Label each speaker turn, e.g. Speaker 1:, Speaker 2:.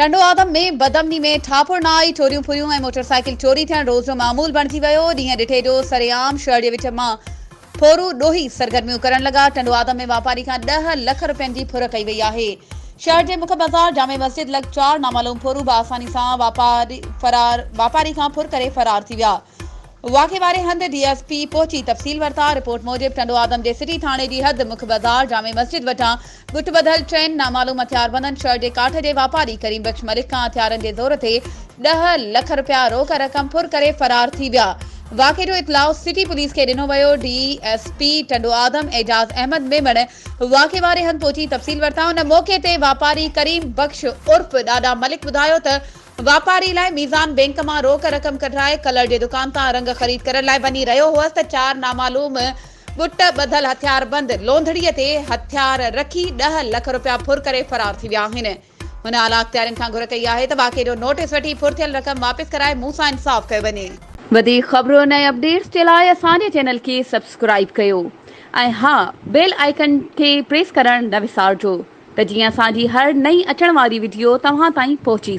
Speaker 1: टंडो आदम में बदमनी में ठापुर न आई चोरियूं फुरियूं ऐं मोटरसाइकिल चोरी थियण रोज़ जो मामूल बणिजी वियो। ॾींहं ॾिठे जो सरेआम शहर जे विच मां फोरू ॾोही सरगर्मियूं करण लॻा। टंडो आदम में वापारी खां 10 लख रुपयनि जी फुर कई वई आहे। शहर जे मुख बाज़ार जामे मस्जिद लॻ 4 नामालूम फोरू बआसानी सां वापारी खां फुर करे फरार थी विया। वाक़े वारे हंधि डीएसपी पहुची तफ़सील वरिता। रिपोर्ट मूजिब टंडो आदम जे सिटी थाणे जी हद मुख बाज़ार जामे मस्जिद वटां गुट बधल 3 नामालूम हथियारबंदनि शहर जे काठ जे वापारी करीम बख्श मलिक खां हथियारनि जे ज़ोर ते 10 लख रुपया रोक रक़म फुर करे फरार थी विया। वाक़े जो इतलाउ सिटी पुलिस खे ॾिनो वियो। डीएसपी टंडो आदम एजाज़ अहमद मेमण वाक़े वारे हंधि पहुची तफ़सील वरिता। उन मौक़े ते वापारी करीम बख्श उर्फ ॾाॾा मलिक ॿुधायो त वापारी लाइ मीज़ान बैंक मां रोक रक़म कढाए कलर जे दुकान तां रंग ख़रीद करण लाइ वञी रहियो हुअसि त 4 नामालूम गुट ॿधल हथियारबंद लोंधड़ीअ ते हथियार रखी 10 लख रुपया फुर करे फरार थी विया आहिनि। हुन आला अख़्तियारनि खां घुर कई आहे त वाक़े जो नोटिस वठी फुर थियल रक़म वापसि कराए मूं सां इंसाफ़ कयो वञे। वधीक ख़बरूं ऐं अपडेट्स जे लाइ असांजे चैनल खे सब्सक्राइब कयो ऐं हा बेल आइकन खे प्रेस करणु न विसारिजो त जीअं असांजी हर नई अचण वारी वीडियो तव्हां ताईं पहुची